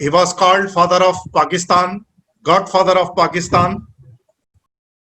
He was called father of Pakistan, godfather of Pakistan।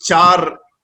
4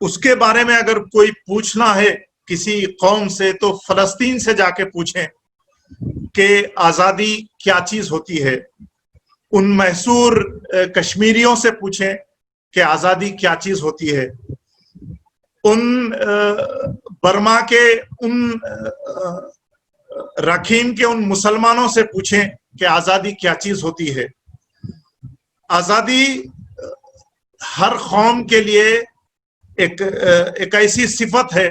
اس کے بارے میں اگر کوئی پوچھنا ہے کسی قوم سے تو فلسطین سے جا کے پوچھیں کہ آزادی کیا چیز ہوتی ہے، ان محصور کشمیریوں سے پوچھیں کہ آزادی کیا چیز ہوتی ہے، ان برما کے ان رکھین کے ان مسلمانوں سے پوچھیں کہ آزادی کیا چیز ہوتی ہے۔ آزادی ہر قوم کے لیے ایک ایسی صفت ہے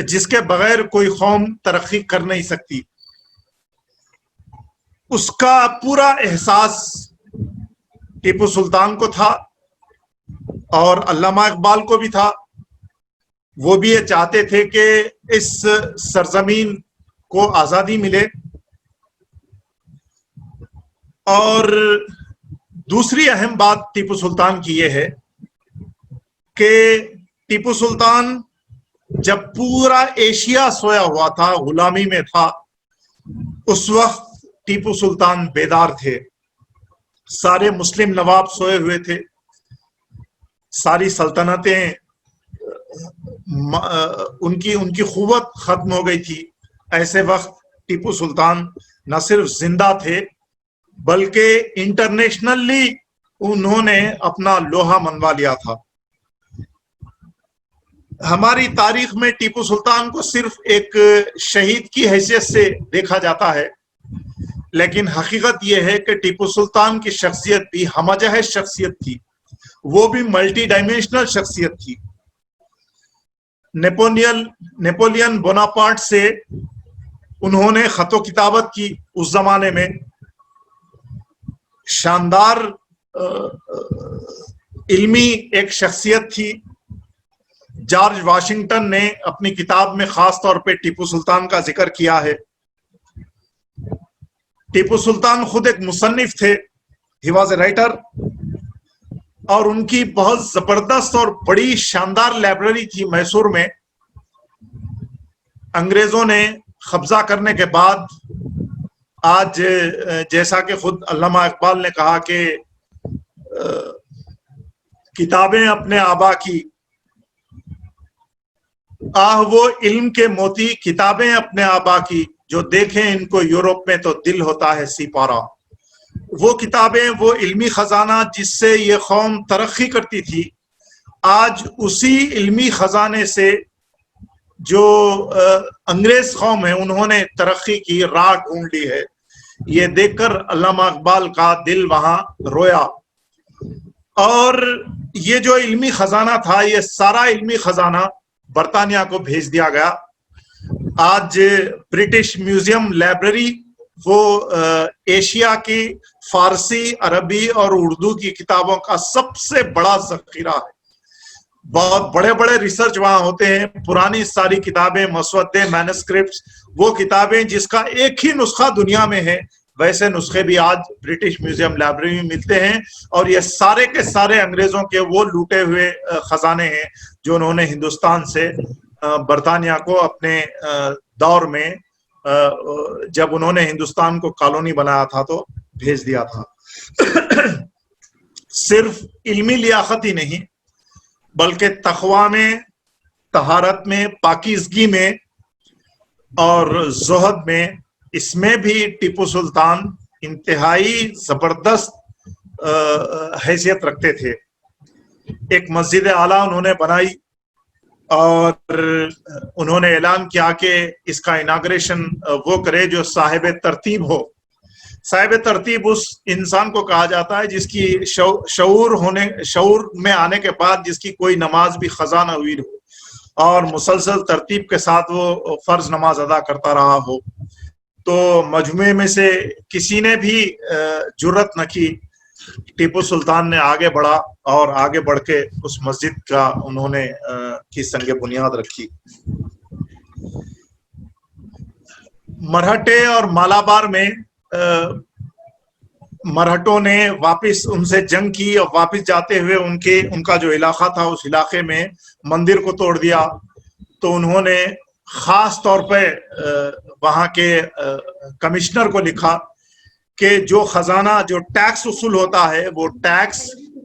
جس کے بغیر کوئی قوم ترقی کر نہیں سکتی۔ اس کا پورا احساس ٹیپو سلطان کو تھا اور علامہ اقبال کو بھی تھا۔ وہ بھی یہ چاہتے تھے کہ اس سرزمین کو آزادی ملے۔ اور دوسری اہم بات ٹیپو سلطان کی یہ ہے کہ ٹیپو سلطان جب پورا ایشیا سویا ہوا تھا، غلامی میں تھا، اس وقت ٹیپو سلطان بیدار تھے۔ سارے مسلم نواب سوئے ہوئے تھے، ساری سلطنتیں ان کی قوت ختم ہو گئی تھی۔ ایسے وقت ٹیپو سلطان نہ صرف زندہ تھے بلکہ انٹرنیشنلی انہوں نے اپنا لوہا منوا لیا تھا۔ ہماری تاریخ میں ٹیپو سلطان کو صرف ایک شہید کی حیثیت سے دیکھا جاتا ہے، لیکن حقیقت یہ ہے کہ ٹیپو سلطان کی شخصیت بھی ہمہ جہت شخصیت تھی، وہ بھی ملٹی ڈائمینشنل شخصیت تھی۔ نیپولین بوناپارٹ سے انہوں نے خط و کتابت کی، اس زمانے میں شاندار علمی ایک شخصیت تھی۔ جارج واشنگٹن نے اپنی کتاب میں خاص طور پہ ٹیپو سلطان کا ذکر کیا ہے۔ ٹیپو سلطان خود ایک مصنف تھے، ہی واز اے رائٹر، اور ان کی بہت زبردست اور بڑی شاندار لائبریری تھی میسور میں۔ انگریزوں نے قبضہ کرنے کے بعد آج جیسا کہ خود علامہ اقبال نے کہا کہ کتابیں اپنے آبا کی، آہ وہ علم کے موتی کتابیں اپنے آبا کی، جو دیکھیں ان کو یورپ میں تو دل ہوتا ہے سپارہ۔ وہ کتابیں، وہ علمی خزانہ جس سے یہ قوم ترقی کرتی تھی، آج اسی علمی خزانے سے جو انگریز قوم ہے انہوں نے ترقی کی راہ ڈھونڈ لی ہے۔ یہ دیکھ کر علامہ اقبال کا دل وہاں رویا۔ اور یہ جو علمی خزانہ تھا، یہ سارا علمی خزانہ برطانیہ کو بھیج دیا گیا۔ آج برٹش میوزیم لائبریری وہ ایشیا کی فارسی، عربی اور اردو کی کتابوں کا سب سے بڑا ذخیرہ ہے۔ بہت بڑے بڑے ریسرچ وہاں ہوتے ہیں، پرانی ساری کتابیں، مسودے، مینuscripts، وہ کتابیں جس کا ایک ہی نسخہ دنیا میں ہے، ویسے نسخے بھی آج برٹش میوزیم لائبریری میں ملتے ہیں۔ اور یہ سارے کے سارے انگریزوں کے وہ لوٹے ہوئے خزانے ہیں جو انہوں نے ہندوستان سے برطانیہ کو اپنے دور میں جب انہوں نے ہندوستان کو کالونی بنایا تھا تو بھیج دیا تھا۔ صرف علمی لیاقت ہی نہیں بلکہ تقویٰ میں، طہارت میں، پاکیزگی میں اور زہد میں، اس میں بھی ٹیپو سلطان انتہائی زبردست حیثیت رکھتے تھے۔ ایک مسجد اعلیٰ انہوں نے بنائی اور انہوں نے اعلان کیا کہ اس کا اناگریشن وہ کرے جو صاحب ترتیب ہو۔ صاحب ترتیب اس انسان کو کہا جاتا ہے جس کی شعور میں آنے کے بعد جس کی کوئی نماز بھی قضا نہ ہوئی ہو اور مسلسل ترتیب کے ساتھ وہ فرض نماز ادا کرتا رہا ہو۔ تو مجموعے میں سے کسی نے بھی جرت نہ کی، ٹیپو سلطان نے آگے بڑھا اور آگے بڑھ کے اس مسجد کا انہوں نے کی سنگ بنیاد رکھی۔ مرہٹے اور مالابار میں مرہٹوں نے واپس ان سے جنگ کی اور واپس جاتے ہوئے ان کا جو علاقہ تھا اس علاقے میں مندر کو توڑ دیا۔ تو انہوں نے خاص طور پہ وہاں کے کمشنر کو لکھا کہ جو خزانہ، جو ٹیکس وصول ہوتا ہے وہ ٹیکس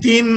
3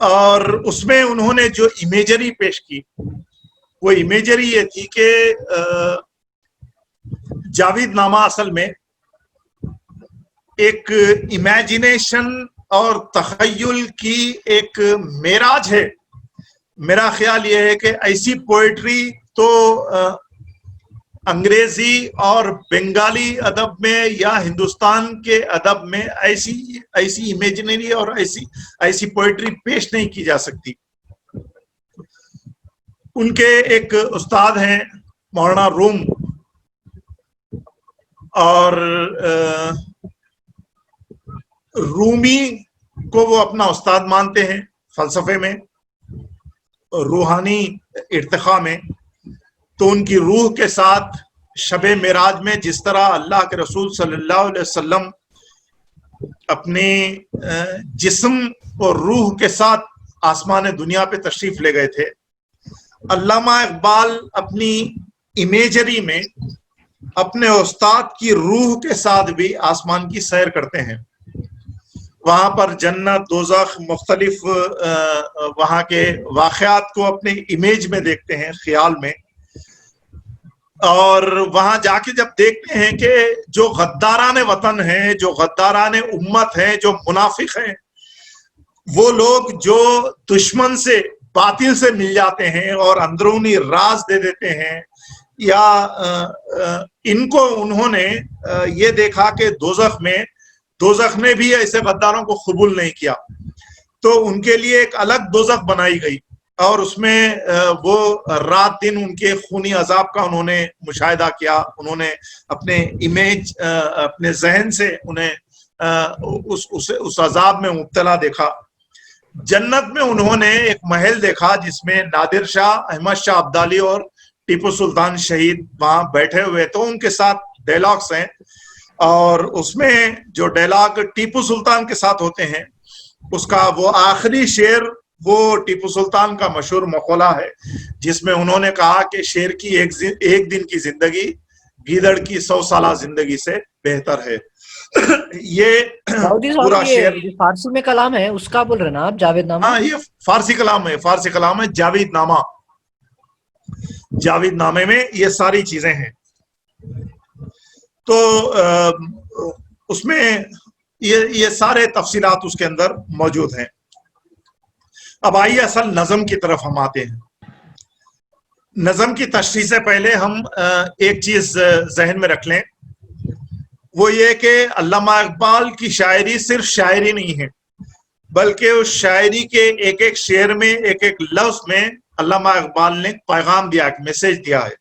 اور اس میں انہوں نے جو امیجری پیش کی وہ امیجری یہ تھی کہ جاوید نامہ اصل میں ایک امیجنیشن اور تخیل کی ایک معراج ہے. میرا خیال یہ ہے کہ ایسی پوئٹری تو انگریزی اور بنگالی ادب میں یا ہندوستان کے ادب میں ایسی امیجنری اور ایسی پوئٹری پیش نہیں کی جا سکتی. ان کے ایک استاد ہیں مولانا روم، اور رومی کو وہ اپنا استاد مانتے ہیں فلسفے میں، روحانی ارتقاء میں. تو ان کی روح کے ساتھ شب معراج میں جس طرح اللہ کے رسول صلی اللہ علیہ وسلم اپنے جسم اور روح کے ساتھ آسمان دنیا پہ تشریف لے گئے تھے، علامہ اقبال اپنی امیجری میں اپنے استاد کی روح کے ساتھ بھی آسمان کی سیر کرتے ہیں. وہاں پر جنت، دوزخ، مختلف وہاں کے واقعات کو اپنے امیج میں دیکھتے ہیں، خیال میں. اور وہاں جا کے جب دیکھتے ہیں کہ جو غداران وطن ہیں، جو غداران امت ہیں، جو منافق ہیں، وہ لوگ جو دشمن سے، باطل سے مل جاتے ہیں اور اندرونی راز دے دیتے ہیں، یا ان کو انہوں نے یہ دیکھا کہ دوزخ نے بھی ایسے غداروں کو قبول نہیں کیا، تو ان کے لیے ایک الگ دوزخ بنائی گئی، اور اس میں وہ رات دن ان کے خونی عذاب کا انہوں نے مشاہدہ کیا. انہوں نے اپنے امیج، اپنے ذہن سے انہیں اس عذاب میں مبتلا دیکھا. جنت میں انہوں نے ایک محل دیکھا جس میں نادر شاہ، احمد شاہ ابدالی اور ٹیپو سلطان شہید وہاں بیٹھے ہوئے، تو ان کے ساتھ ڈائلاگس ہیں، اور اس میں جو ڈائلاگ ٹیپو سلطان کے ساتھ ہوتے ہیں اس کا وہ آخری شعر وہ ٹیپو سلطان کا مشہور مقولہ ہے جس میں انہوں نے کہا کہ شیر کی ایک دن کی زندگی گیدڑ کی 100 سالہ زندگی سے بہتر ہے. یہ پورا شعر فارسی میں کلام ہے اس کا بول رہے نا آپ، جاوید نامہ؟ ہاں، یہ فارسی کلام ہے، جاوید نامہ. جاوید نامے میں یہ ساری چیزیں ہیں. تو اس میں یہ سارے تفصیلات اس کے اندر موجود ہیں. اب آئیے اصل نظم کی طرف ہم آتے ہیں. نظم کی تشریح سے پہلے ہم ایک چیز ذہن میں رکھ لیں، وہ یہ کہ علامہ اقبال کی شاعری صرف شاعری نہیں ہے، بلکہ اس شاعری کے ایک ایک شعر میں، ایک ایک لفظ میں علامہ اقبال نے پیغام دیا، ایک میسج دیا ہے.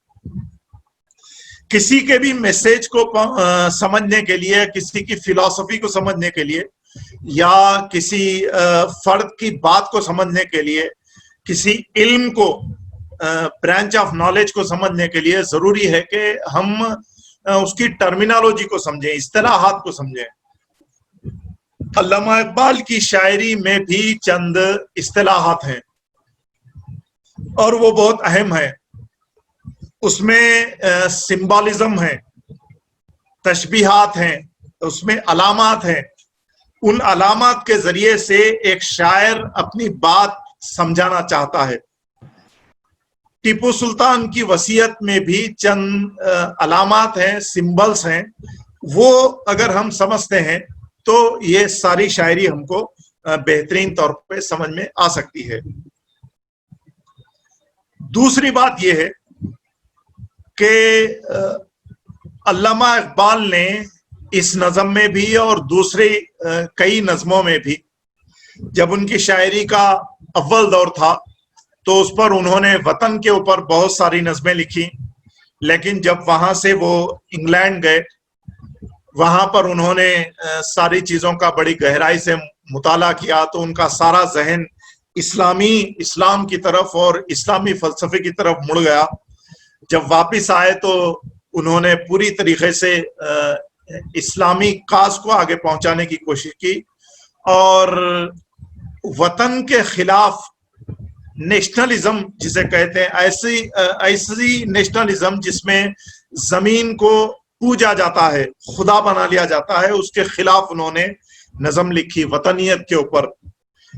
کسی کے بھی میسج کو سمجھنے کے لیے، کسی کی فلسفی کو سمجھنے کے لیے، یا کسی فرد کی بات کو سمجھنے کے لیے، کسی علم کو، برانچ آف نالج کو سمجھنے کے لیے ضروری ہے کہ ہم اس کی ٹرمینالوجی کو سمجھیں، اصطلاحات کو سمجھیں. علامہ اقبال کی شاعری میں بھی چند اصطلاحات ہیں اور وہ بہت اہم ہیں. اس میں سمبولزم ہے، تشبیہات ہیں، اس میں علامات ہیں. ان علامات کے ذریعے سے ایک شاعر اپنی بات سمجھانا چاہتا ہے. ٹیپو سلطان کی وصیت میں بھی چند علامات ہیں، سمبلز ہیں، وہ اگر ہم سمجھتے ہیں تو یہ ساری شاعری ہم کو بہترین طور پہ سمجھ میں آ سکتی ہے. دوسری بات یہ ہے کہ علامہ اقبال نے اس نظم میں بھی اور دوسری کئی نظموں میں بھی، جب ان کی شاعری کا اول دور تھا تو اس پر انہوں نے وطن کے اوپر بہت ساری نظمیں لکھی، لیکن جب وہاں سے وہ انگلینڈ گئے، وہاں پر انہوں نے ساری چیزوں کا بڑی گہرائی سے مطالعہ کیا، تو ان کا سارا ذہن اسلام کی طرف اور اسلامی فلسفے کی طرف مڑ گیا. جب واپس آئے تو انہوں نے پوری طریقے سے اسلامی کاز کو آگے پہنچانے کی کوشش کی، اور وطن کے خلاف نیشنلزم جسے کہتے ہیں، ایسی نیشنلزم جس میں زمین کو پوجا جاتا ہے، خدا بنا لیا جاتا ہے، اس کے خلاف انہوں نے نظم لکھی وطنیت کے اوپر.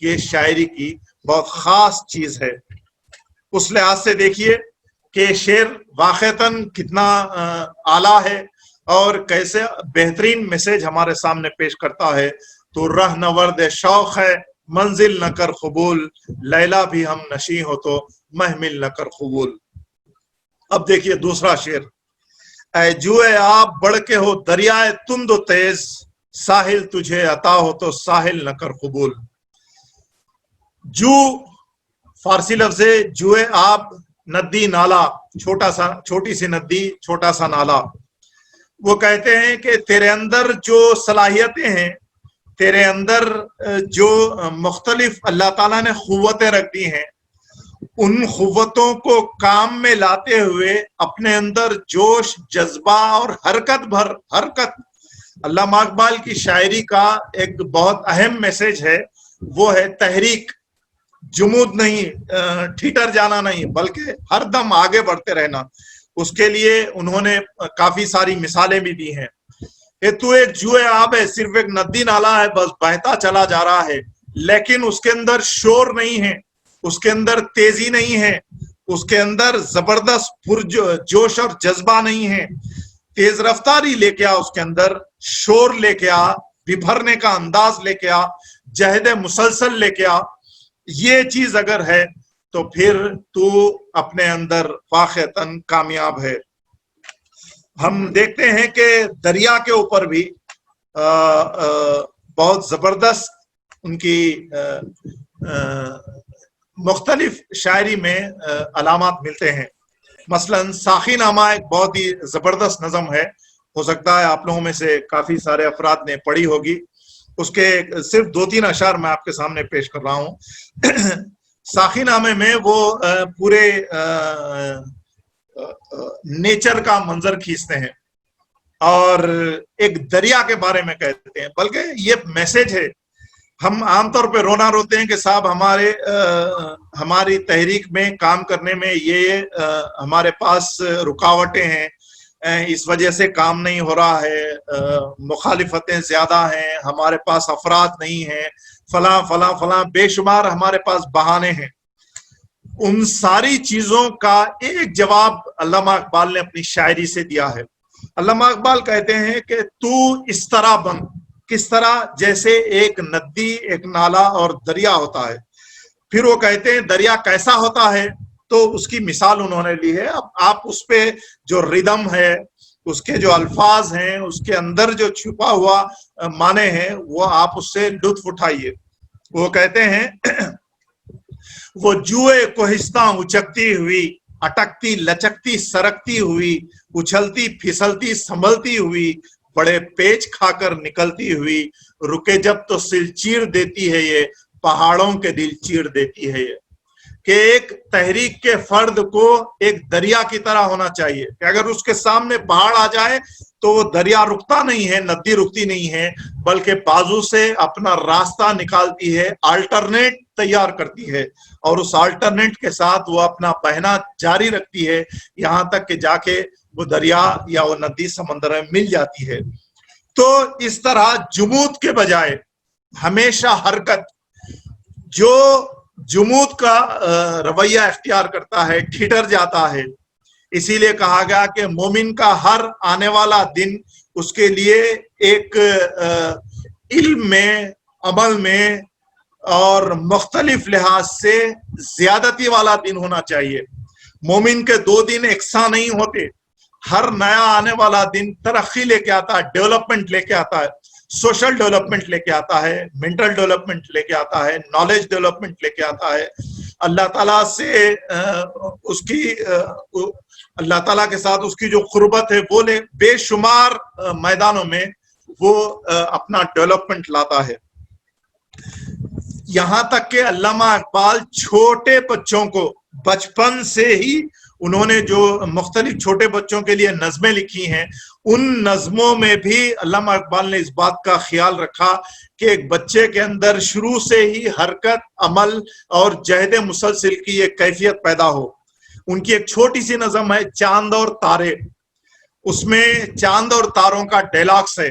یہ شاعری کی بہت خاص چیز ہے. اس لحاظ سے دیکھیے کہ شعر واقعتاً کتنا اعلیٰ ہے اور کیسے بہترین میسج ہمارے سامنے پیش کرتا ہے. تو رہ نورد شوق ہے منزل نہ کر قبول، لیلا بھی ہم نشیں ہو تو محمل نہ کر قبول. اب دیکھیے دوسرا شعر. اے جوئے آپ بڑھ کے ہو دریائے تند و تیز، ساحل تجھے عطا ہو تو ساحل نہ کر قبول. جو فارسی لفظ ہے جوئے آب، ندی نالا، چھوٹی سی ندی، چھوٹا سا نالا. وہ کہتے ہیں کہ تیرے اندر جو صلاحیتیں ہیں، تیرے اندر جو مختلف اللہ تعالیٰ نے قوتیں رکھ دی ہیں، ان قوتوں کو کام میں لاتے ہوئے اپنے اندر جوش، جذبہ اور حرکت. علامہ اقبال کی شاعری کا ایک بہت اہم میسج ہے، وہ ہے تحریک. جمود نہیں، ٹھیٹر جانا نہیں، بلکہ ہر دم آگے بڑھتے رہنا. اس کے لیے انہوں نے کافی ساری مثالیں بھی دی ہیں. یہ تو ایک جوئے آب ہے، صرف ایک ندی نالا ہے، بس بہتا چلا جا رہا ہے، لیکن اس کے اندر شور نہیں ہے، اس کے اندر تیزی نہیں ہے، اس کے اندر زبردست پرجوش اور جذبہ نہیں ہے. تیز رفتاری لے کے آ، اس کے اندر شور لے کے آ، ببھرنے کا انداز لے کے آ، جہد مسلسل لے کے آ. یہ چیز اگر ہے تو پھر تو اپنے اندر واقعتاً کامیاب ہے. ہم دیکھتے ہیں کہ دریا کے اوپر بھی بہت زبردست ان کی مختلف شاعری میں علامات ملتے ہیں. مثلاً ساخی نامہ ایک بہت ہی زبردست نظم ہے، ہو سکتا ہے آپ لوگوں میں سے کافی سارے افراد نے پڑھی ہوگی. اس کے صرف 2-3 اشعار میں آپ کے سامنے پیش کر رہا ہوں. ساخی نامے میں وہ پورے نیچر کا منظر کھینچتے ہیں اور ایک دریا کے بارے میں کہتے ہیں، بلکہ یہ میسج ہے. ہم عام طور پہ رونا روتے ہیں کہ صاحب ہماری تحریک میں کام کرنے میں یہ ہمارے پاس رکاوٹیں ہیں، اس وجہ سے کام نہیں ہو رہا ہے، مخالفتیں زیادہ ہیں، ہمارے پاس افراد نہیں ہیں، فلاں فلاں فلاں بے شمار ہمارے پاس بہانے ہیں. ان ساری چیزوں کا ایک جواب علامہ اقبال نے اپنی شاعری سے دیا ہے. علامہ اقبال کہتے ہیں کہ تو اس طرح بن، کس طرح؟ جیسے ایک ندی، ایک نالا اور دریا ہوتا ہے. پھر وہ کہتے ہیں دریا کیسا ہوتا ہے، تو اس کی مثال انہوں نے لی ہے. اب آپ اس پہ جو ردم ہے، اس کے جو الفاظ ہیں، اس کے اندر جو چھپا ہوا معنی ہے، وہ آپ اس سے لطف اٹھائیے. وہ کہتے ہیں وہ جوئے کوہستاں اچکتی ہوئی، اٹکتی لچکتی سرکتی ہوئی، اچھلتی پھسلتی سنبھلتی ہوئی، بڑے پیچ کھا کر نکلتی ہوئی، رکے جب تو سل چیر دیتی ہے یہ، پہاڑوں کے دل چیر دیتی ہے یہ. کہ ایک تحریک کے فرد کو ایک دریا کی طرح ہونا چاہیے کہ اگر اس کے سامنے پہاڑ آ جائے تو وہ دریا رکتا نہیں ہے، ندی رکتی نہیں ہے، بلکہ بازو سے اپنا راستہ نکالتی ہے، آلٹرنیٹ تیار کرتی ہے، اور اس آلٹرنیٹ کے ساتھ وہ اپنا بہنا جاری رکھتی ہے، یہاں تک کہ جا کے وہ دریا یا وہ ندی سمندر میں مل جاتی ہے. تو اس طرح جمود کے بجائے ہمیشہ حرکت، جو جمود کا رویہ اختیار کرتا ہے ٹھٹر جاتا ہے. اسی لیے کہا گیا کہ مومن کا ہر آنے والا دن اس کے لیے ایک علم میں، عمل میں اور مختلف لحاظ سے زیادتی والا دن ہونا چاہیے. مومن کے 2 دن یکساں نہیں ہوتے. ہر نیا آنے والا دن ترقی لے کے آتا ہے، ڈیولپمنٹ لے کے آتا ہے، سوشل ڈیولپمنٹ لے کے آتا ہے، مینٹل ڈیولپمنٹ لے کے آتا ہے، نالج ڈیولپمنٹ لے کے آتا ہے. اللہ تعالیٰ سے اس کی اللہ تعالیٰ کے ساتھ اس کی جو قربت ہے وہ بے شمار میدانوں میں وہ اپنا ڈیولپمنٹ لاتا ہے. یہاں تک کہ علامہ اقبال چھوٹے بچوں کو بچپن سے ہی انہوں نے جو مختلف چھوٹے بچوں کے لیے نظمیں لکھی ہیں، ان نظموں میں بھی علامہ اقبال نے اس بات کا خیال رکھا کہ ایک بچے کے اندر شروع سے ہی حرکت، عمل اور جہد مسلسل کی ایک کیفیت پیدا ہو. ان کی ایک چھوٹی سی نظم ہے چاند اور تارے، اس میں چاند اور تاروں کا ڈائلاگس ہے.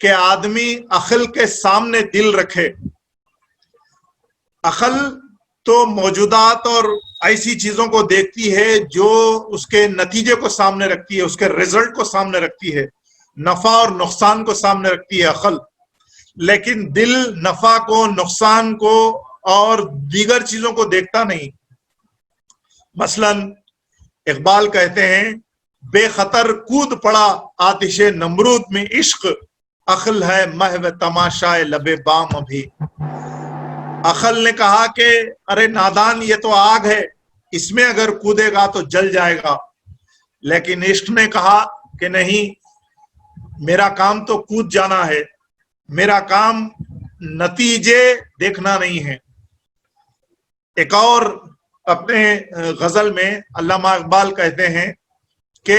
کہ آدمی عقل کے سامنے دل رکھے. عقل تو موجودات اور ایسی چیزوں کو دیکھتی ہے جو اس کے نتیجے کو سامنے رکھتی ہے, اس کے رزلٹ کو سامنے رکھتی ہے, نفع اور نقصان کو سامنے رکھتی ہے عقل. لیکن دل نفع کو, نقصان کو اور دیگر چیزوں کو دیکھتا نہیں. مثلا اقبال کہتے ہیں بے خطر کود پڑا آتش نمرود میں عشق, عقل ہے محو تماشائے لبے بام ابھی. عقل نے کہا کہ ارے نادان یہ تو آگ ہے, اس میں اگر کودے گا تو جل جائے گا. لیکن عشق نے کہا کہ نہیں, میرا کام تو کود جانا ہے, میرا کام نتیجے دیکھنا نہیں ہے. ایک اور اپنے غزل میں علامہ اقبال کہتے ہیں کہ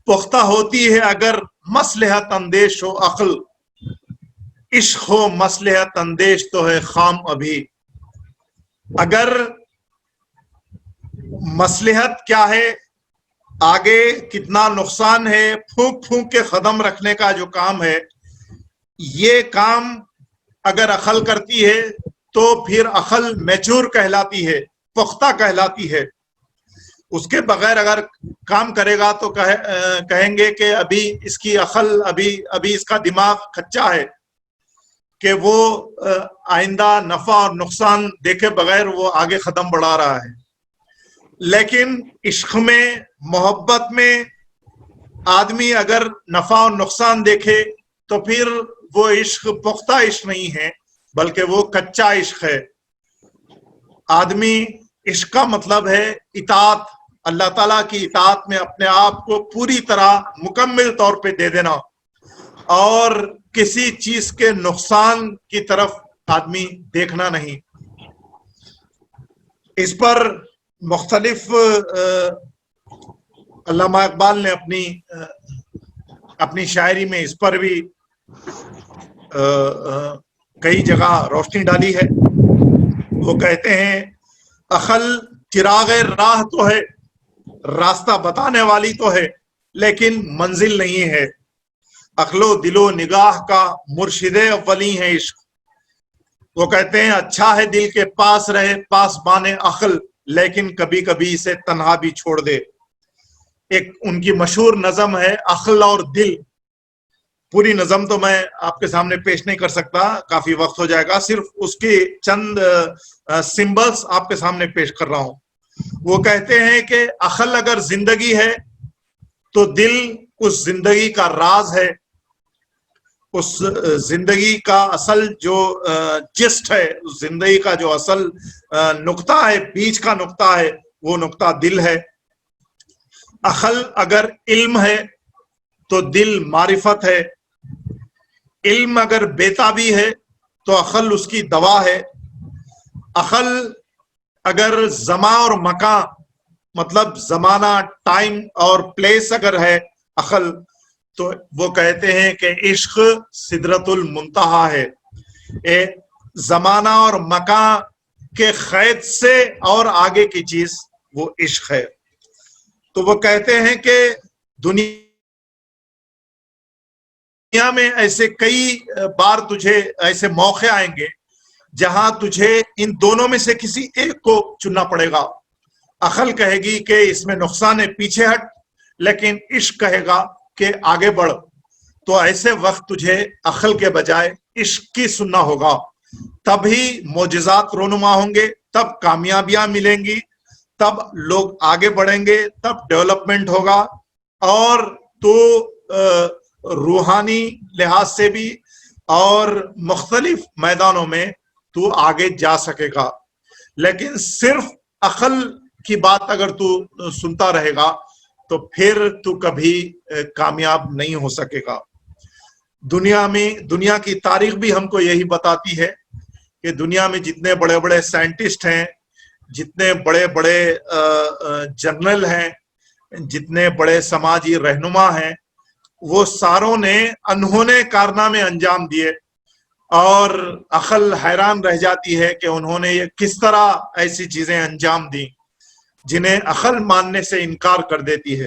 پختہ ہوتی ہے اگر مصلحت اندیش ہو عقل, عشق ہو مصلحت اندیش تو ہے خام ابھی. اگر مصلحت کیا ہے, آگے کتنا نقصان ہے, پھونک پھونک کے قدم رکھنے کا جو کام ہے, یہ کام اگر عقل کرتی ہے تو پھر عقل میچور کہلاتی ہے, پختہ کہلاتی ہے. اس کے بغیر اگر کام کرے گا تو کہیں گے کہ ابھی اس کی عقل, ابھی اس کا دماغ کچا ہے کہ وہ آئندہ نفع اور نقصان دیکھے بغیر وہ آگے قدم بڑھا رہا ہے. لیکن عشق میں, محبت میں آدمی اگر نفع اور نقصان دیکھے تو پھر وہ عشق پختہ عشق نہیں ہے بلکہ وہ کچا عشق ہے. آدمی, عشق کا مطلب ہے اطاعت, اللہ تعالیٰ کی اطاعت میں اپنے آپ کو پوری طرح مکمل طور پہ دے دینا, اور کسی چیز کے نقصان کی طرف آدمی دیکھنا نہیں. اس پر مختلف علامہ اقبال نے اپنی شاعری میں اس پر بھی کئی جگہ روشنی ڈالی ہے. وہ کہتے ہیں عقل چراغ راہ تو ہے, راستہ بتانے والی تو ہے, لیکن منزل نہیں ہے. عقل و دل و نگاہ کا مرشد اولی ہے عشق. وہ کہتے ہیں اچھا ہے دل کے پاس رہے پاس بانے عقل, لیکن کبھی کبھی اسے تنہا بھی چھوڑ دے. ایک ان کی مشہور نظم ہے عقل اور دل. پوری نظم تو میں آپ کے سامنے پیش نہیں کر سکتا, کافی وقت ہو جائے گا, صرف اس کی چند سمبلز آپ کے سامنے پیش کر رہا ہوں. وہ کہتے ہیں کہ عقل اگر زندگی ہے تو دل اس زندگی کا راز ہے, اس زندگی کا اصل جو جسٹ ہے, اس زندگی کا جو اصل نقطہ ہے, بیچ کا نقطہ ہے, وہ نقطہ دل ہے. عقل اگر علم ہے تو دل معرفت ہے. علم اگر بےتابی ہے تو عقل اس کی دوا ہے. عقل اگر زمان اور مکان, مطلب زمانہ, ٹائم اور پلیس اگر ہے عقل, تو وہ کہتے ہیں کہ عشق سدرۃ المنتہا ہے. زمانہ اور مکان کے قید سے اور آگے کی چیز وہ عشق ہے. تو وہ کہتے ہیں کہ دنیا میں ایسے کئی بار تجھے ایسے موقع آئیں گے جہاں تجھے ان دونوں میں سے کسی ایک کو چننا پڑے گا. عقل کہے گی کہ اس میں نقصان ہے, پیچھے ہٹ, لیکن عشق کہے گا کہ آگے بڑھ. تو ایسے وقت تجھے عقل کے بجائے عشق کی سننا ہوگا, تبھی معجزات رونما ہوں گے, تب کامیابیاں ملیں گی, تب لوگ آگے بڑھیں گے, تب ڈیولپمنٹ ہوگا, اور تو روحانی لحاظ سے بھی اور مختلف میدانوں میں تو آگے جا سکے گا. لیکن صرف عقل کی بات اگر تو سنتا رہے گا تو پھر تو کبھی کامیاب نہیں ہو سکے گا. دنیا کی تاریخ بھی ہم کو یہی بتاتی ہے کہ دنیا میں جتنے بڑے بڑے سائنٹسٹ ہیں, جتنے بڑے بڑے جنرل ہیں, جتنے بڑے سماجی رہنما ہیں, وہ ساروں نے انہونے کارنامے انجام دیے, اور عقل حیران رہ جاتی ہے کہ انہوں نے یہ کس طرح ایسی چیزیں انجام دیں جنہیں عقل ماننے سے انکار کر دیتی ہے.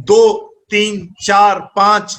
2, 3, 4, 5,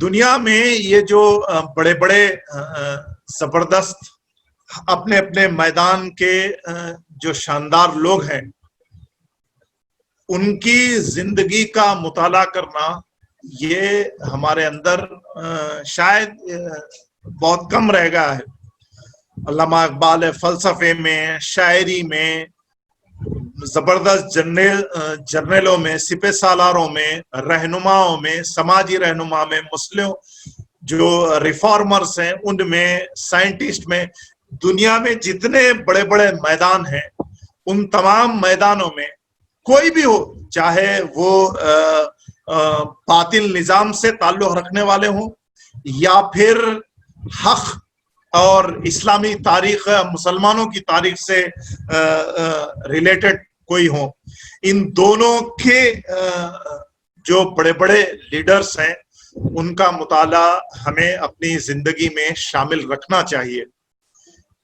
دنیا میں یہ جو بڑے بڑے زبردست اپنے اپنے میدان کے جو شاندار لوگ ہیں، ان کی زندگی کا مطالعہ کرنا یہ ہمارے اندر شاید بہت کم رہ گیا ہے۔ علامہ اقبال فلسفے میں، شاعری میں، زبردست جرنیلوں میں، سپہ سالاروں میں، رہنماؤں میں، سماجی رہنما میں، مسلم جو ریفارمرز ہیں ان میں، سائنٹسٹ میں، دنیا میں جتنے بڑے بڑے میدان ہیں ان تمام میدانوں میں کوئی بھی ہو، چاہے وہ باطل نظام سے تعلق رکھنے والے ہوں یا پھر حق اور اسلامی تاریخ، مسلمانوں کی تاریخ سے ریلیٹڈ کوئی ہوں، ان دونوں کے جو بڑے بڑے لیڈرز ہیں ان کا مطالعہ ہمیں اپنی زندگی میں شامل رکھنا چاہیے۔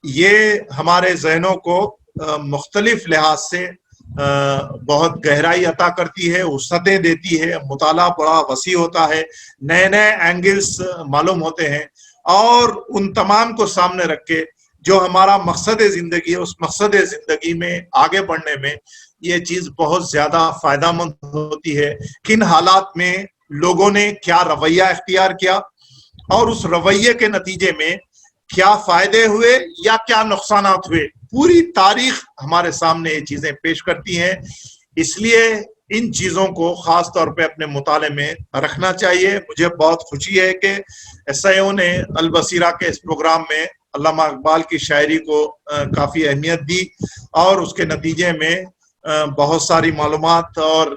یہ ہمارے ذہنوں کو مختلف لحاظ سے بہت گہرائی عطا کرتی ہے، وسعتیں دیتی ہے، مطالعہ بڑا وسیع ہوتا ہے، نئے نئے اینگلز معلوم ہوتے ہیں، اور ان تمام کو سامنے رکھ کے جو ہمارا مقصد زندگی ہے اس مقصد زندگی میں آگے بڑھنے میں یہ چیز بہت زیادہ فائدہ مند ہوتی ہے۔ کن حالات میں لوگوں نے کیا رویہ اختیار کیا اور اس رویے کے نتیجے میں کیا فائدے ہوئے یا کیا نقصانات ہوئے، پوری تاریخ ہمارے سامنے یہ چیزیں پیش کرتی ہیں۔ اس لیے ان چیزوں کو خاص طور پہ اپنے مطالعے میں رکھنا چاہیے۔ مجھے بہت خوشی ہے کہ SIO نے البصیرہ کے اس پروگرام میں علامہ اقبال کی شاعری کو کافی اہمیت دی اور اس کے نتیجے میں بہت ساری معلومات اور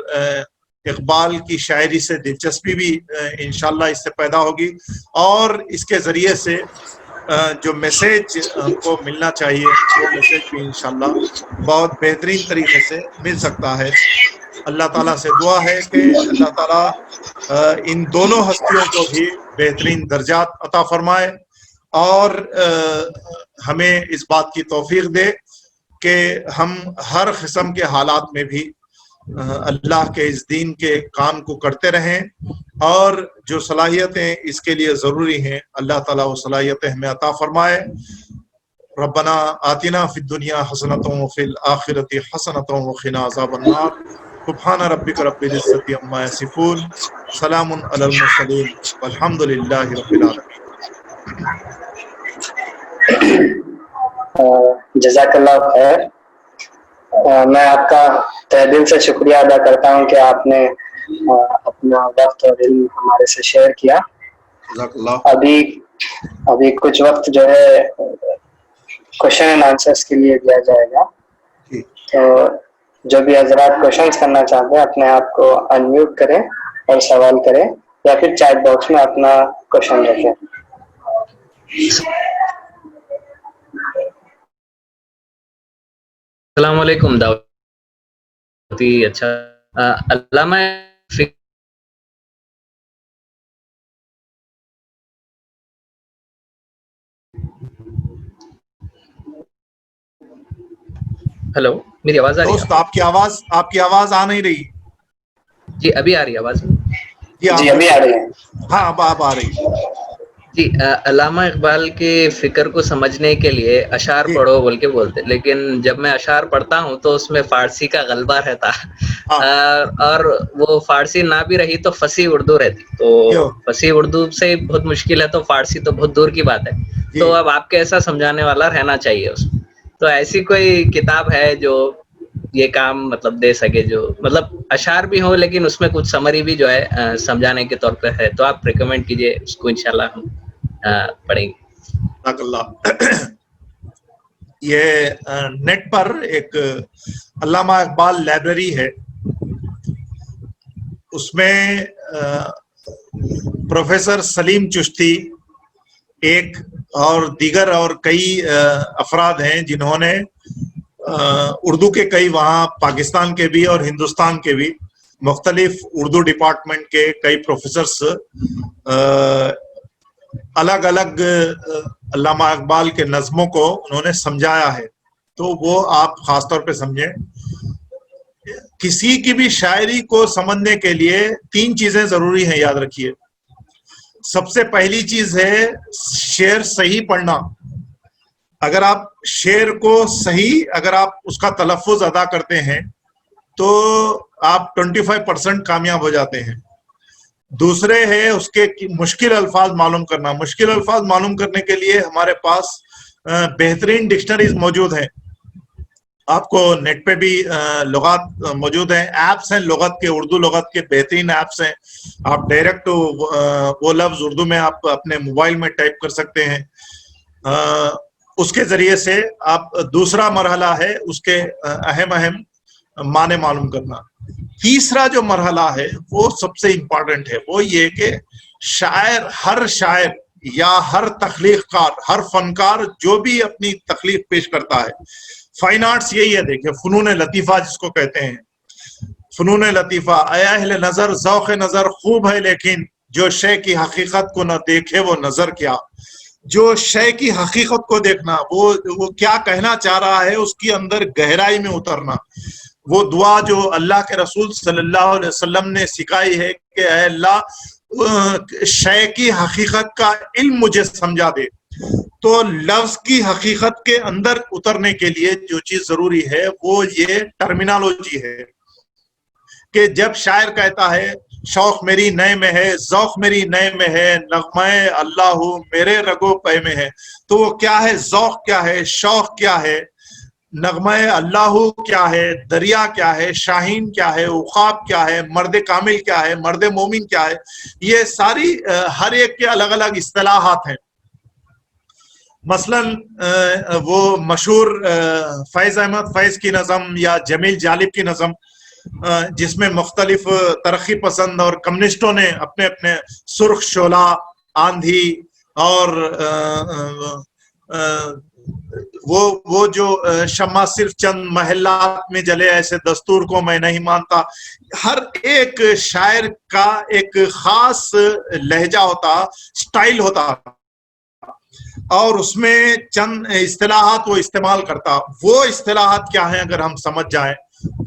اقبال کی شاعری سے دلچسپی بھی انشاءاللہ اس سے پیدا ہوگی، اور اس کے ذریعے سے جو میسیج کو ملنا چاہیے وہ میسیج بھی انشاءاللہ بہت بہترین طریقے سے مل سکتا ہے۔ اللہ تعالیٰ سے دعا ہے کہ اللہ تعالیٰ ان دونوں ہستیوں کو بھی بہترین درجات عطا فرمائے اور ہمیں اس بات کی توفیق دے کہ ہم ہر قسم کے حالات میں بھی اللہ کے اس دین کے کام کو کرتے رہیں، اور جو صلاحیتیں اس کے لیے ضروری ہیں اللہ تعالیٰ وہ صلاحیتیں ہمیں عطا فرمائے۔ ربنا آتنا فی الدنیا حسنۃ وفی الآخرۃ حسنۃ وقنا عذاب النار۔ سبحان ربک رب العزۃ عما یصفون، سلام علی المرسلین والحمد للہ رب العالمین۔ جزاک اللہ خیر۔ میں آپ کا تہ دل سے شکریہ ادا کرتا ہوں کہ آپ نے اپنا وقت اور علم ہمارے سے شیئر کیا۔ جزاک اللہ۔ ابھی کچھ وقت جو ہے کوشچن اینڈ آنسرس کے لیے دیا جائے گا، تو جو بھی حضرات کوشچنس کرنا چاہتے ہیں اپنے آپ کو انمیوٹ کریں اور سوال کریں، یا پھر چیٹ باکس میں اپنا کوشچن رکھیں۔ السلام علیکم دعوتی۔ اچھا، علامہ ہلو، میری آواز آ رہی ہے؟ دوست آپ کی آواز آ نہیں رہی۔ جی ابھی آ رہی ہے آواز؟ جی ابھی آ رہی ہے۔ ہاں اب آ رہی ہے۔ جی، علامہ اقبال کے فکر کو سمجھنے کے لیے اشعار پڑھو بول کے بولتے، لیکن جب میں اشعار پڑھتا ہوں تو اس میں فارسی کا غلبہ رہتا، اور وہ فارسی نہ بھی رہی تو فصیح اردو رہتی، تو فصیح اردو سے بہت مشکل ہے تو فارسی تو بہت دور کی بات ہے۔ تو اب آپ کے ایسا سمجھانے والا رہنا چاہیے اس میں۔ تو ایسی کوئی کتاب ہے جو یہ کام مطلب دے سکے، جو مطلب اشعار بھی ہو لیکن اس میں کچھ سمری بھی جو ہے سمجھانے کے طور پہ ہے، تو آپ ریکمینڈ کیجئے اس کو، انشاءاللہ ہم پڑھیں گے۔ جزاک اللہ۔ یہ نیٹ پر ایک علامہ اقبال لائبریری ہے، اس میں پروفیسر سلیم چشتی ایک اور دیگر اور کئی افراد ہیں جنہوں نے اردو کے کئی، وہاں پاکستان کے بھی اور ہندوستان کے بھی مختلف اردو ڈپارٹمنٹ کے کئی پروفیسرز الگ الگ علامہ اقبال کے نظموں کو انہوں نے سمجھایا ہے، تو وہ آپ خاص طور پہ سمجھیں۔ کسی کی بھی شاعری کو سمجھنے کے لیے 3 چیزیں ضروری ہیں، یاد رکھیے۔ سب سے پہلی چیز ہے شعر صحیح پڑھنا. اگر آپ شعر کو صحیح اگر آپ اس کا تلفظ ادا کرتے ہیں تو آپ 25% کامیاب ہو جاتے ہیں. دوسرے ہے اس کے مشکل الفاظ معلوم کرنا. مشکل الفاظ معلوم کرنے کے لیے ہمارے پاس بہترین ڈکشنریز موجود ہیں. آپ کو نیٹ پہ بھی لغات موجود ہیں, ایپس ہیں لغت کے, اردو لغت کے بہترین ایپس ہیں. آپ ڈائریکٹ وہ لفظ اردو میں آپ اپنے موبائل میں ٹائپ کر سکتے ہیں. اس کے ذریعے سے آپ دوسرا مرحلہ ہے اس کے اہم معنی معلوم کرنا. تیسرا جو مرحلہ ہے وہ سب سے امپورٹنٹ ہے, وہ یہ کہ ہر شاعر یا ہر تخلیق کار, ہر فنکار جو بھی اپنی تخلیق پیش کرتا ہے, فائن آرٹس یہی ہے, دیکھیں فنون لطیفہ جس کو کہتے ہیں, فنون لطیفہ. اے اہل نظر ذوق نظر خوب ہے لیکن جو شے کی حقیقت کو نہ دیکھے وہ نظر کیا. جو شے کی حقیقت کو دیکھنا, وہ کیا کہنا چاہ رہا ہے اس کی اندر گہرائی میں اترنا. وہ دعا جو اللہ کے رسول صلی اللہ علیہ وسلم نے سکھائی ہے کہ اے اللہ شے کی حقیقت کا علم مجھے سمجھا دے. تو لفظ کی حقیقت کے اندر اترنے کے لیے جو چیز ضروری ہے وہ یہ ٹرمینالوجی ہے کہ جب شاعر کہتا ہے شوق میری نئے میں ہے, ذوق میری نئے میں ہے, نغمہ اللہ میرے رگو پے میں ہے, تو وہ کیا ہے, ذوق کیا ہے, شوق کیا ہے, نغمہ اللہ کیا ہے, دریا کیا ہے, شاہین کیا ہے, عقاب کیا ہے, مرد کامل کیا ہے, مرد مومن کیا ہے. یہ ساری ہر ایک کے الگ الگ اصطلاحات ہیں. مثلا وہ مشہور فیض احمد فیض کی نظم یا جمیل جالب کی نظم جس میں مختلف ترقی پسند اور کمیونسٹوں نے اپنے اپنے سرخ شعلہ, آندھی اور وہ جو شمع صرف چند محلات میں جلے ایسے دستور کو میں نہیں مانتا, ہر ایک شاعر کا ایک خاص لہجہ ہوتا, سٹائل ہوتا, اور اس میں چند اصطلاحات وہ استعمال کرتا. وہ اصطلاحات کیا ہیں اگر ہم سمجھ جائیں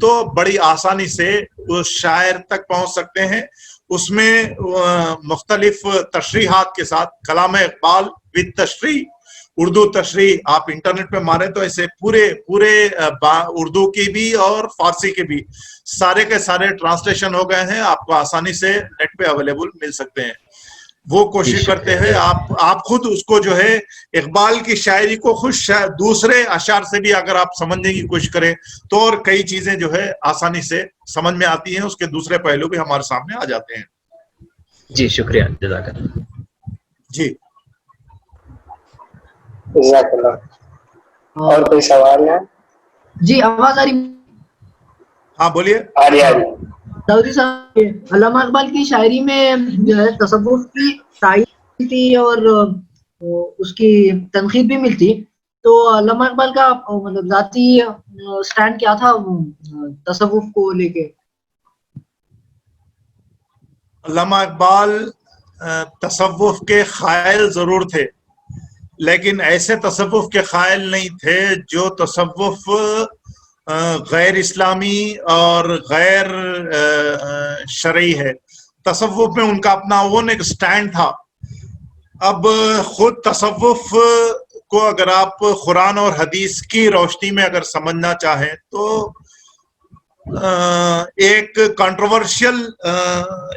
تو بڑی آسانی سے اس شاعر تک پہنچ سکتے ہیں. اس میں مختلف تشریحات کے ساتھ کلام اقبال وتھ تشریح, اردو تشریح آپ انٹرنیٹ پہ ماریں تو ایسے پورے اردو کی بھی اور فارسی کے بھی سارے کے سارے ٹرانسلیشن ہو گئے ہیں, آپ کو آسانی سے نیٹ پہ اویلیبل مل سکتے ہیں. وہ کوشش کرتے ہیں آپ خود اس کو جو ہے اقبال کی شاعری کو خود دوسرے اشعار سے بھی اگر آپ سمجھنے کی کوشش کریں تو اور کئی چیزیں جو ہے آسانی سے سمجھ میں آتی ہیں, اس کے دوسرے پہلو بھی ہمارے سامنے آ جاتے ہیں. جی شکریہ, جزاک اللہ. جی جزاک اللہ. اور کوئی سوال ہے؟ جی آواز آ رہی؟ ہاں بولیے. آ رہی. داؤدی صاحب, علامہ اقبال کی شاعری میں جو ہے تصوف کی تائید تھی اور اس کی تنقید بھی ملتی, تو علامہ اقبال کا مطلب ذاتی سٹینڈ کیا تھا تصوف کو لے کے؟ علامہ اقبال تصوف کے قائل ضرور تھے لیکن ایسے تصوف کے قائل نہیں تھے جو تصوف غیر اسلامی اور غیر شرعی ہے. تصوف میں ان کا اپنا وہ ایک سٹینڈ تھا. اب خود تصوف کو اگر آپ قرآن اور حدیث کی روشنی میں اگر سمجھنا چاہیں تو ایک کنٹروورشل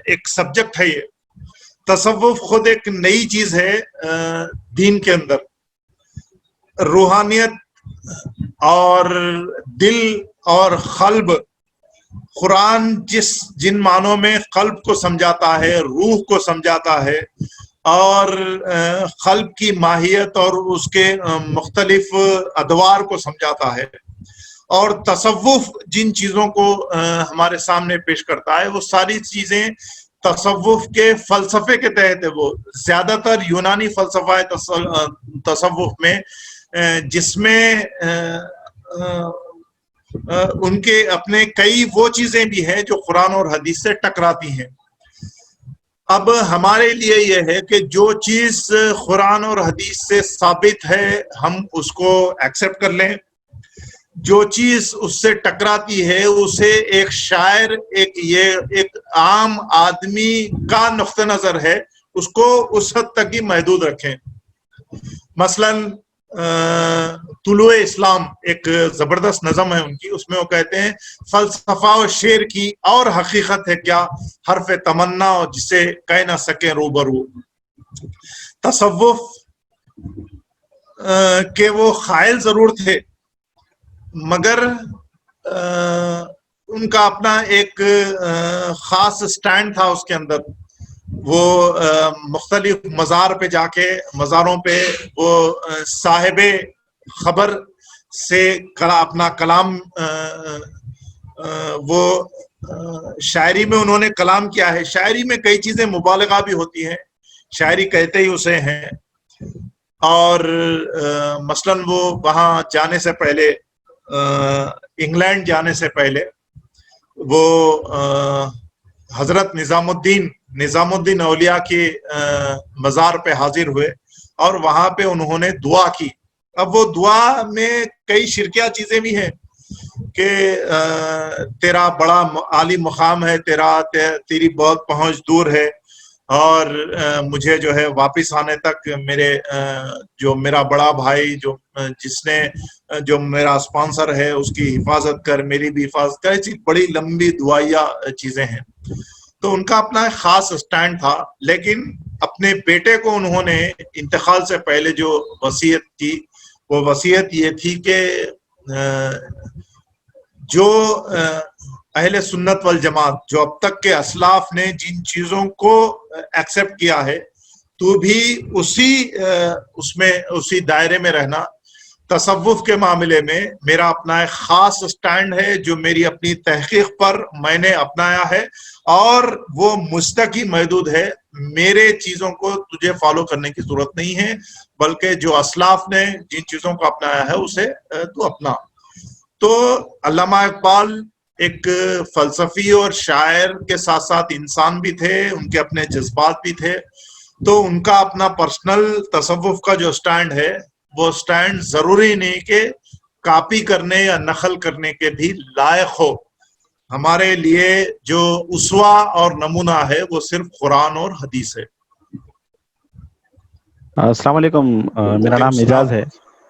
ایک سبجیکٹ ہے. یہ تصوف خود ایک نئی چیز ہے دین کے اندر. روحانیت اور دل اور قلب, قرآن جن معنوں میں قلب کو سمجھاتا ہے, روح کو سمجھاتا ہے اور قلب کی ماہیت اور اس کے مختلف ادوار کو سمجھاتا ہے, اور تصوف جن چیزوں کو ہمارے سامنے پیش کرتا ہے وہ ساری چیزیں تصوف کے فلسفے کے تحت ہے. وہ زیادہ تر یونانی فلسفہ ہے تصوف میں, جس میں ان کے اپنے کئی وہ چیزیں بھی ہیں جو قرآن اور حدیث سے ٹکراتی ہیں. اب ہمارے لیے یہ ہے کہ جو چیز قرآن اور حدیث سے ثابت ہے ہم اس کو ایکسیپٹ کر لیں, جو چیز اس سے ٹکراتی ہے اسے ایک شاعر ایک عام آدمی کا نقطہ نظر ہے اس کو اس حد تک ہی محدود رکھیں. مثلاً طلوع اسلام ایک زبردست نظم ہے ان کی، اس میں وہ کہتے ہیں فلسفہ و شعر کی اور حقیقت ہے کیا، حرف تمنا جسے کہہ نہ سکیں روبرو. تصوف کہ وہ قائل ضرور تھے مگر ان کا اپنا ایک خاص سٹینڈ تھا اس کے اندر. وہ مختلف مزار پہ جا کے، مزاروں پہ وہ صاحب خبر سے اپنا کلام، وہ شاعری میں انہوں نے کلام کیا ہے. شاعری میں کئی چیزیں مبالغہ بھی ہوتی ہیں، شاعری کہتے ہی اسے ہیں. اور مثلاً وہ وہاں جانے سے پہلے، انگلینڈ جانے سے پہلے، وہ حضرت نظام الدین اولیاء کے مزار پہ حاضر ہوئے اور وہاں پہ انہوں نے دعا کی. اب وہ دعا میں کئی شرکیہ چیزیں بھی ہیں کہ تیرا بڑا عالی مقام ہے، تیری بہت پہنچ دور ہے، اور مجھے جو ہے واپس آنے تک جو میرا بڑا بھائی جو میرا اسپانسر ہے اس کی حفاظت کر، میری بھی حفاظت کر. ایسی بڑی لمبی دعائیا چیزیں ہیں. تو ان کا اپنا خاص سٹینڈ تھا. لیکن اپنے بیٹے کو انہوں نے انتقال سے پہلے جو وصیت کی، وہ وصیت یہ تھی کہ جو اہل سنت والجماعت، جو اب تک کے اسلاف نے جن چیزوں کو ایکسپٹ کیا ہے، تو بھی اسی دائرے میں رہنا. تصوف کے معاملے میں میرا اپنا ایک خاص سٹینڈ ہے جو میری اپنی تحقیق پر میں نے اپنایا ہے، اور وہ مجھ تک ہی محدود ہے. میرے چیزوں کو تجھے فالو کرنے کی ضرورت نہیں ہے، بلکہ جو اسلاف نے جن چیزوں کو اپنایا ہے اسے تو اپنا. تو علامہ اقبال ایک فلسفی اور شاعر کے ساتھ ساتھ انسان بھی تھے، ان کے اپنے جذبات بھی تھے. تو ان کا اپنا پرسنل تصوف کا جو سٹینڈ ہے، وہ سٹینڈ ضروری نہیں کہ کاپی کرنے یا نقل کرنے کے بھی لائق ہو. ہمارے لیے جو اسوہ اور نمونہ ہے وہ صرف قرآن اور حدیث ہے. السلام علیکم، میرا نام اعجاز ہے.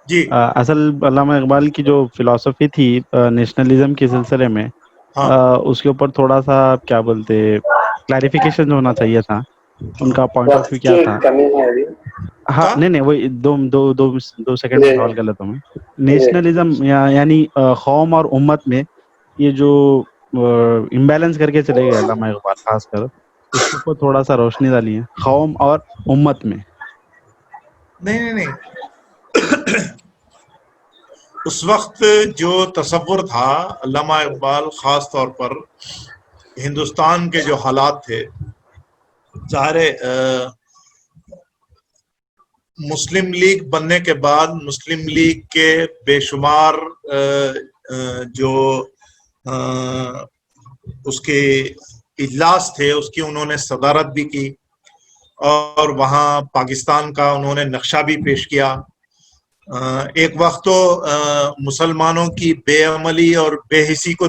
جی اصل علامہ اقبال کی جو فلسفی تھی نیشنلزم کے سلسلے میں، اس کے اوپر تھوڑا سا کیا بولتے کلیریفیکیشن ہونا چاہیے تھا. ان کا پوائنٹ آف ویو کیا تھا؟ ہاں نہیں وہی دو سیکنڈ میں سوال کر لیتا ہوں. نیشنلزم یعنی قوم اور امت میں یہ جو امبیلنس کر کے چلے گئے علامہ اقبال، خاص کر اس کے اوپر تھوڑا سا روشنی ڈالی ہے. قوم اور امت میں نہیں اس وقت جو تصور تھا علامہ اقبال، خاص طور پر ہندوستان کے جو حالات تھے، ظاہر مسلم لیگ بننے کے بعد مسلم لیگ کے بے شمار جو اس کے اجلاس تھے اس کی انہوں نے صدارت بھی کی، اور وہاں پاکستان کا انہوں نے نقشہ بھی پیش کیا. ایک وقت تو مسلمانوں کی بے عملی اور بے حسی کو